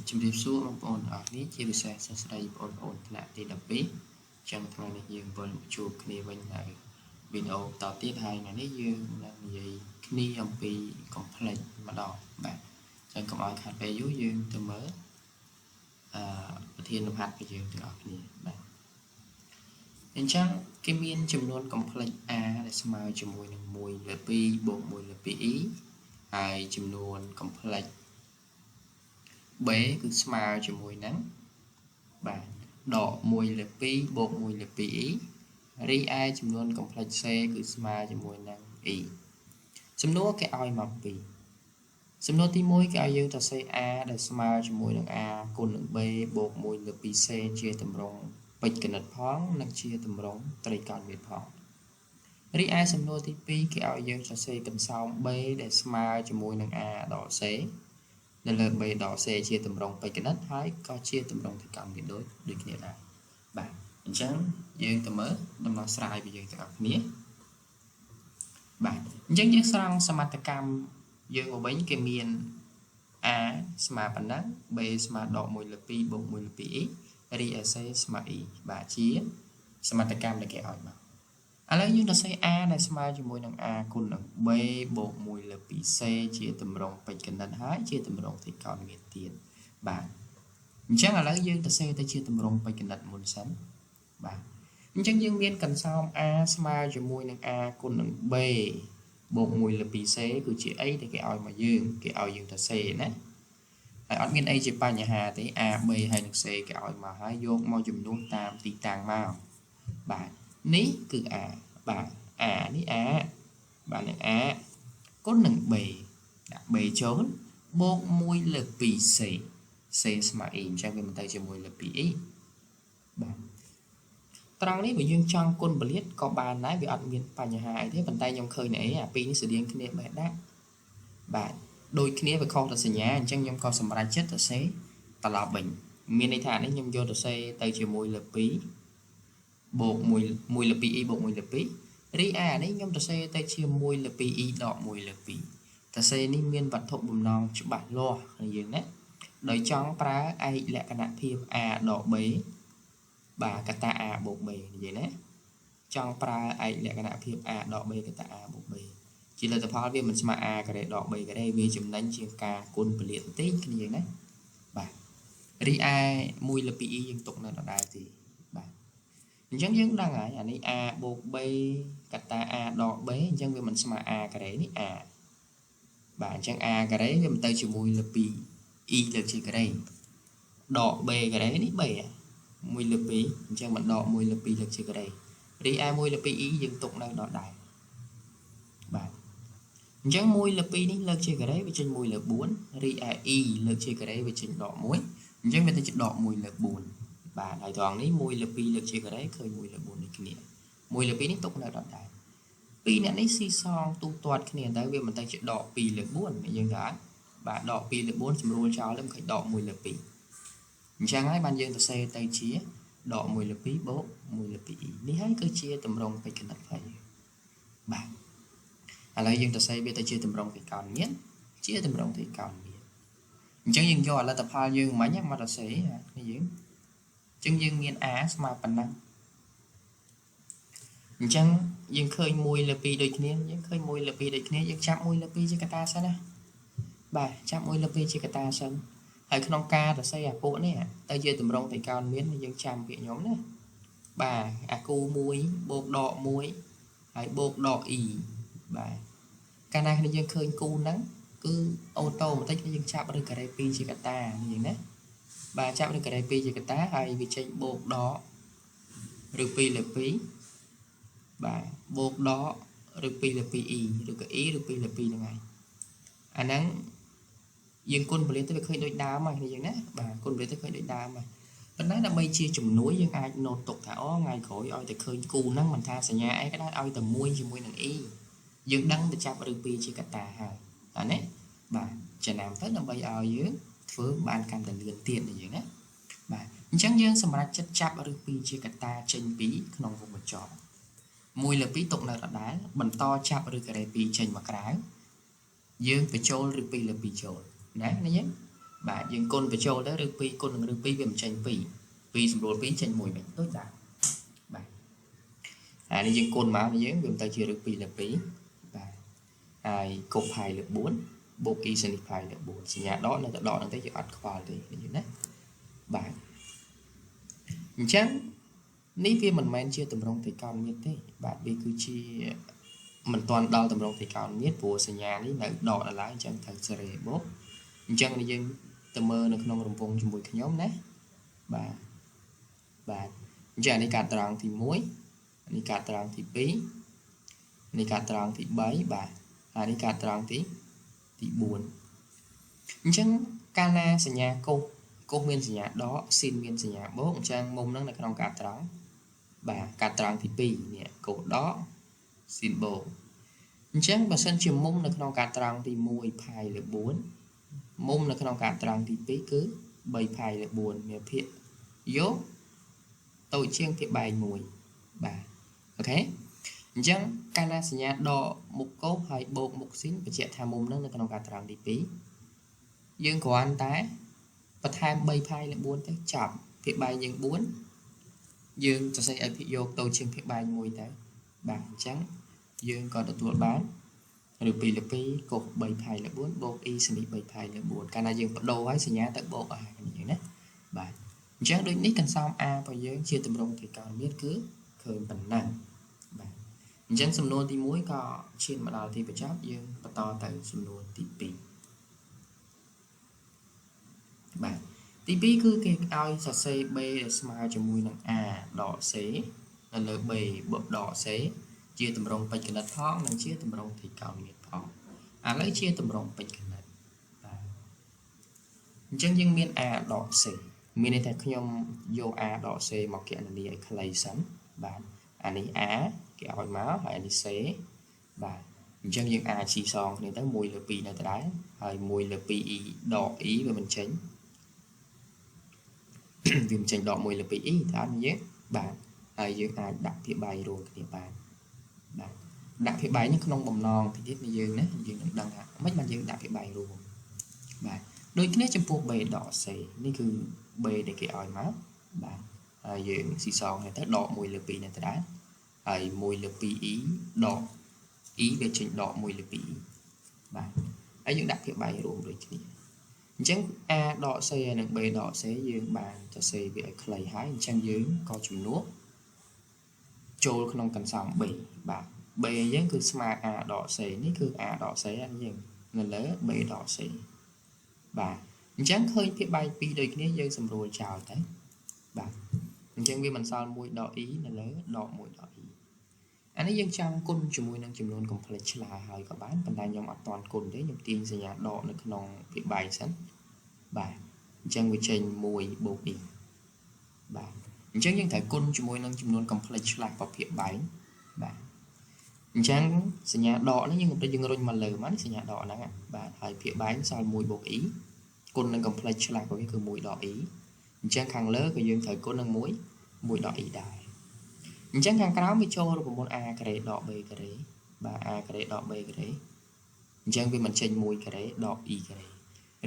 ជំរាបសួរបងប្អូនទាំងអស់គ្នាជាពិសេសសួស្តីបងប្អូនថ្នាក់ទី12ចឹងថ្ងៃនេះយើងវិលជួបគ្នាវិញនៅវីដេអូតទៀតហើយថ្ងៃនេះយើងនឹងនិយាយគ្នាអំពី complex ម្ដងបាទចឹងកុំឲ្យខាត់ពេលយូរយើងទៅមើលប្រធានបទរបស់យើងទាំងអស់គ្នាបាទអញ្ចឹងគេមានចំនួន complex A ដែលស្មើជាមួយនឹង1លើ2បូក1លើ 2e ហើយចំនួន complex B គឺស្មើជាមួយនឹងបាទដក1លើ2បូក1លើ 2e រីឯចំនួន complex C គឺស្មើជាមួយនឹង e សំណួរគេឲ្យមកពីសំណួរទី1គេឲ្យយើងទៅសេ A ដែលស្មើជាមួយនឹង A គុណនឹង B បូក1លើ 2C ជាតម្រងពេជ្រគណិតផងនិងជាតម្រងត្រីកោណមាត្រផងរីឯសំណួរទី2គេឲ្យយើងសរសេរបន្សោម B ដែលស្មើជាមួយនឹង A ដក C នៅលើ B ដក C ជាតម្រងពេជ្រគណិតហើយក៏ជាតម្រងត្រីកោណមាត្រដូចគ្នាដែរបាទអញ្ចឹងយើងទៅមើលដំណោះស្រាយរបស់យើងទាំងអស់គ្នាបាទអញ្ចឹងយើងស្រង់សមត្ថកម្មយើងមកវិញគេមាន A ស្មើប៉ុណ្ណឹង B ស្មើដក1លើ2បូក1លើ 2e រីឯ C ស្មើ e បាទជាសមត្ថកម្មដែលគេឲ្យមកឥឡូវយើងទៅសេ A ដែលស្មើជាមួយនឹង A គុណនឹង B បូក1លើ 2C ជាតម្រងពេជ្រគណិតហើយជាតម្រងត្រីកោណមាត្រទៀតបាទអញ្ចឹងឥឡូវយើងទៅសេទៅជាតម្រងពេជ្រគណិតមុនសិនបាទអញ្ចឹងយើងមានកន្សោម A ស្មើជាមួយនឹង A គុណនឹង B បូក1លើ 2C គឺជាអីដែលគេឲ្យមកយើងគេឲ្យយើងទៅសេណាហើយអត់មានអីជាបញ្ហាទេ A B ហើយនឹង C គេឲ្យមកហើយយកមកចំនួនតាមទីតាំងមកបាទនេះគឺ A បាទ A នេះ A បាទនឹង A គុណនឹង B ដាក់ B ចូលបូក1លើ 2C C ស្មើ E អញ្ចឹងវាមិនទៅជាមួយលើ 2E បាទត្រង់នេះបើយើងចង់គុណបលាតក៏បានដែរវាអត់មានបញ្ហាអីទេប៉ុន្តែខ្ញុំឃើញអាពីរនេះស្រដៀងគ្នាបេះដាក់បាទដូចគ្នាវាខុសទៅសញ្ញាអញ្ចឹងខ្ញុំក៏សម្រេចចិត្តទៅសេត្រឡប់វិញមានន័យថានេះខ្ញុំយកទៅសេទៅជាមួយលើ2បូក1លើ 2e បូក1លើ2រីឯនេះខ្ញុំទៅសេទៅជាមួយលើ 2e ដក1លើ2ទៅសេនេះមានវត្ថុបំណងច្បាស់លាស់ឲ្យយើងណាដោយចង់ប្រើឯកលក្ខណៈភាព a ដក b បាទកតា a បូក b និយាយណាចង់ប្រើឯកលក្ខណៈភាព a ដក b កតា a បូក b ជាលទ្ធផលវាមិនស្មើ a ការ៉េដក b ការ៉េវាចំណេញជាងការគុណពលាតបន្តិចគ្នាណាបាទរីឯ1លើ 2e យើងទុកនៅដដែលទេបាទអញ្ចឹងយើងដឹងហើយអានេះ a បូក b កតា a ដក b អញ្ចឹងវាមិនស្មើ a ការ៉េនេះ a បាទអញ្ចឹង a ការ៉េវាមិនទៅជាមួយលើ 2e លើកជាការ៉េដក b ការ៉េនេះ b 1លើ2អញ្ចឹងមិនដក1លើ2លើកជាការ៉េរីឯ1លើ 2e យើងទុកនៅដដែលបាទអញ្ចឹង1លើ2នេះលើកជាការ៉េវាចេញ1លើ4រីឯ e លើកជាការ៉េវាចេញដក1អញ្ចឹងវាទៅជាដក1លើ4បាទហើយត្រង់នេះ1លើ2លើកជាការ៉េឃើញ1លើ4នេះគ្នា1លើ2នេះទុកនៅដដែល2អ្នកនេះស៊ីសងទូទាត់គ្នាទៅវាមិនទៅជាដក2លើ4យើងថាបាទដក2លើ4សម្រួលចោលមិនឃើញដក1លើ2អញ្ចឹងហើយបានយើងទៅសេទៅជាដក1លើ2បូក1លើ 2e នេះហើយគឺជាតម្រងពេជ្រគណិតហើយបាទឥឡូវយើងទៅសេវាទៅជាតម្រងត្រីកោណមាត្រជាតម្រងត្រីកោណមាត្រអញ្ចឹងយើងយកលទ្ធផលយើងមិញមកទៅសេនេះយើងអញ្ចឹងយើងមាន a ស្មើប៉ុណ្ណឹងអញ្ចឹងយើងឃើញ1លើ2ដូចគ្នាយើងឃើញ1លើ2ដូចគ្នាយើងចាប់1លើ2ជាកតាសិនណាបាទចាប់1លើ2ជាកតាសិនហើយក្នុងការទៅសេអាពួកនេះទៅជាតម្រងត្រីកោណមាត្រយើងចាំពាក្យខ្ញុំណាបាទអាគូ1បូកដក1ហើយបូកដក e បាទកាលណាគ្នាយើងឃើញគូហ្នឹងគឺអូតូម៉ាទិកយើងចាប់ឬការ៉េ2ជាកតានេះណាបាទចាប់ឬការ៉េ2ជាកតាហើយវាចេញបូកដកឬ2លើ2បាទបូកដកឬ2លើ 2e ឬក៏ e ឬ2លើ2ហ្នឹងហើយអាហ្នឹងយើងគុណពលាតទៅវាឃើញដូចដើមហើយយើងណាបាទគុណពលាតទៅឃើញដូចដើមហើយប៉ុន្តែដើម្បីជាជំនួយយើងអាចណូតទុកថាអូថ្ងៃក្រោយឲ្យតែឃើញគូហ្នឹងមិនថាសញ្ញាអីក៏ដោយឲ្យតែ1ជាមួយនឹង e យើងដឹងទៅចាប់ឬ2ជាកតាហើយអានេះបាទចំណាំទៅដើម្បីឲ្យយើងធ្វើបានកាន់តែលឿនទៀតយើងណាបាទអញ្ចឹងយើងសម្រាប់ចិត្តចាប់ឬ2ជាកតាចេញពីក្នុងវងបញ្ចប់1លើ2ទុកនៅដដែលបន្តចាប់ឬការ៉េ2ចេញមកក្រៅយើងបញ្ចូលឬ2លើ2ចូលណានេះ បាទយើងគុណបញ្ចូលទៅឬ2គុណនឹងឬ2វាមិនចេញ2 2សម្រួល2ចេញ1វិញដូចដែរបាទអានេះយើងគុណមកយើងវាទៅជាឬ2លើ2បាទហើយកុបផាយលើ4បូក e សនិផាយលើ4សញ្ញាដកនៅតែដកហ្នឹងទៅយើងអត់ខ្វល់ទេឃើញណាបាទអញ្ចឹងនេះវាមិនមែនជាតម្រងត្រីកោណមាត្រទេបាទវាគឺជាមិនទាន់ដល់តម្រងត្រីកោណមាត្រព្រោះសញ្ញានេះនៅដកដល់ឡើយអញ្ចឹងត្រូវសេរីបូកអញ្ចឹងយើងទៅមើលនៅក្នុងរង្វង់ជាមួយខ្ញុំណាបាទអញ្ចឹងនេះកាត់ត្រង់ទី1នេះកាត់ត្រង់ទី2នេះកាត់ត្រង់ទី3បាទហើយនេះកាត់ត្រង់ទី4អញ្ចឹងកាលណាសញ្ញាកុសមានសញ្ញាដកស៊ីនមានសញ្ញាបូកអញ្ចឹងមុំហ្នឹងនៅក្នុងកាត់ត្រង់បាទកាត់ត្រង់ទី2នេះកុសដកស៊ីនបូកអញ្ចឹងបើសិនជាមុំនៅក្នុងកាត់ត្រង់ទី1ផាយលើ4មុំនៅក្នុងកាត់ត្រង់ទី2គឺ3ផាយលើ4មានភាគយកតូចជាងភាគបែង1បាទអូខេអញ្ចឹងកាលណាសញ្ញាដកមុខកុសហើយបូកមុខស៊ីនបញ្ជាក់ថាមុំហ្នឹងនៅក្នុងកាត់ត្រង់ទី2យើងគ្រាន់តែបន្ថែម3ផាយលើ4ទៅចាប់ភាគបែងយើង4យើងសរសេរឲ្យភាគយកតូចជាងភាគបែង1ទៅបាទអញ្ចឹងយើងក៏ទទួលបានឬ2លើ2កុស3ផាយលើ4បូក e សនិ3ផាយលើ4កាលណាយើងបដូរហើយសញ្ញាទៅបូកឲ្យយើងណាបាទអញ្ចឹងដូចនេះកន្សោម a របស់យើងជាទម្រង់ត្រីកោណមាត្រគឺឃើញប៉ុណ្ណឹងបាទអញ្ចឹងសំណួរទី1ក៏ឈានមកដល់ទីបញ្ចប់យើងបន្តទៅសំណួរទី2បាទទី2គឺគេឲ្យសរសេរ b ដែលស្មើជាមួយនឹង a ដក c នៅលើ b បូកដក c ជាទម្រង់បច្ចុប្បន្នផងនិងជាទម្រង់ត្រីកោណមាត្រផងឥឡូវជាទម្រង់បច្ចុប្បន្នបាទអញ្ចឹងយើងមាន a ដក c មានន័យថាខ្ញុំយក a ដក c មកគណនាឲ្យខ្លីសិនបាទអានេះ a គេឲ្យមកហើយអានេះ c បាទអញ្ចឹងយើង a ជីសងគ្នាទៅ1លើ2នៅដដែលហើយ1លើ 2e ដក e វាមិនចេញវាមិនចេញដក1លើ 2e តើអត់យើងបាទហើយយើងអាចដាក់ភាគបែងរួមគ្នាបានបាទដាក់ភាគបែងនេះក្នុងបំណងទីទៀតនៃយើងណាយើងនឹងដឹងថាមិនបានយើងដាក់ភាគបែងរួមបាទដូចគ្នាចំពោះ b ដក c នេះគឺ b ដែលគេឲ្យមកបាទហើយយើងស៊ីសងទៅដក1លើ2នៅដដែលហើយ1លើ 2e ដក e វាចេញដក1លើ 2e បាទហើយយើងដាក់ភាគបែងរួមដូចគ្នាអញ្ចឹង a ដក c និង b ដក c យើងបានសរសេរវាឲ្យខ្លីហើយអញ្ចឹងយើងក៏ជំនួសចូលក្នុងកន្សោម b បាទ b យើងគឺស្មើ a ដក c នេះគឺ a ដក c ហ្នឹងយើងនៅលើ b ដក c បាទអញ្ចឹងឃើញភាគបែង2ដូចគ្នាយើងសម្រួលចោលទៅបាទអញ្ចឹងវាមិនសល់1ដក e នៅលើដក1ដក e អានេះយើងចង់គុណជាមួយនឹងចំនួន complex ឆ្លាហើយក៏បានប៉ុន្តែខ្ញុំអត់ទាន់គុណទេខ្ញុំទាញសញ្ញាដកនៅក្នុងភាគបែងសិនបាទអញ្ចឹងវាចេញ1បូក e បាទអញ្ចឹងយើងត្រូវគុណជាមួយនឹងចំនួន complex ឆ្លាប្រភេទបែងបាទអញ្ចឹងសញ្ញាដកនេះយើងកំពុងយើងរុញមកលើមកនេះសញ្ញាដកហ្នឹងបាទហើយភាគបែងសល់1បូក e គុណនឹង complex ឆ្លារបស់វាគឺ1ដក e អញ្ចឹងខាងលើក៏យើងត្រូវគុណនឹង1ដក e ដែរអញ្ចឹងខាងក្រោមវាចូលរូបមន្ត a ការ៉េដក b ការ៉េបាទ a ការ៉េដក b ការ៉េអញ្ចឹងវាមិនចេញ1ការ៉េដក e ការ៉េ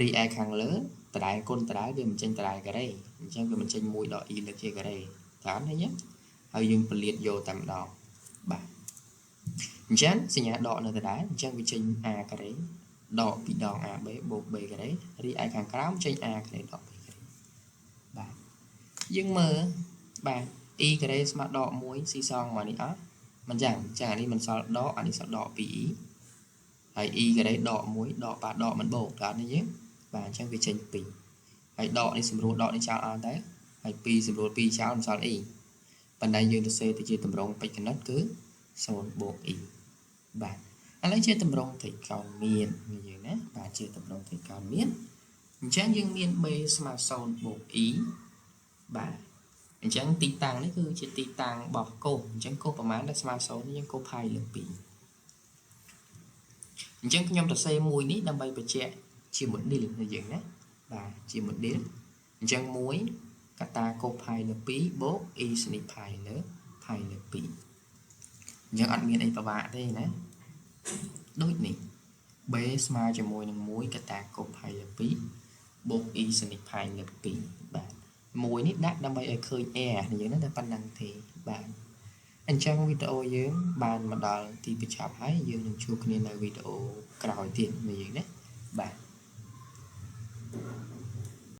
រីឯខាងលើដដែលគុណដដែលវាមិនចេញដដែលការ៉េអញ្ចឹងវាមិនចេញ1ដក e លើកជាការ៉េតាមនេះហើយយើងពលាតយកតែម្ដងបាទអញ្ចឹងសញ្ញាដកនៅដដែលអញ្ចឹងវាចេញ a ការ៉េដកពីដង ab បូក b ការ៉េរីឯខាងក្រោមចេញ a ការ៉េដក b ការ៉េបាទយើងមើលបាទ e ការ៉េស្មើដក1ស៊ីសងមកនេះអត់មិនចឹងអានេះមិនសល់ដកអានេះសល់ដក 2e ហើយ e ការ៉េដក1ដកបាទដកមិនបូកដល់នេះយើងបាទអញ្ចឹងវាចេញ2ហើយដកនេះសម្រួលដកនេះចោលអត់ទៅហើយ2សម្រួល2ចោលមិនសល់ e ប៉ុន្តែយើងទៅសេទៅជាតម្រងបច្ចុប្បន្នគឺ0បូក e បាទឥឡូវជាតម្រងត្រីកោណមានយើងណាបាទជាតម្រងត្រីកោណមានអញ្ចឹងយើងមាន b ស្មើ0បូក e បាទអញ្ចឹងទីតាំងនេះគឺជាទីតាំងរបស់កុសអញ្ចឹងកុសប្រមាណដែលស្មើ0នេះយើងកុសផាយលើ2អញ្ចឹងខ្ញុំសរសេរមួយនេះដើម្បីបញ្ជាក់ជា model នៃយើងណាបាទជា model អញ្ចឹង1កតាកុសផាយលើ2បូក e សនិផាយលើ2អញ្ចឹងអត់មានអីពិបាកទេណាដូចនេះ b ស្មើជាមួយនឹង1កតាកុសផាយលើ2 បូក e សនិផាយលើ2បាទមួយនេះដាក់ដើម្បីឲ្យឃើញ air យើងហ្នឹងតែប៉ុណ្្នឹងទេបាទអញ្ចឹងវីដេអូយើងបានមកដល់ទីបញ្ចប់ហើយយើងនឹងជួបគ្នានៅវីដេអូក្រោយទៀតមួយយើងណាបាទ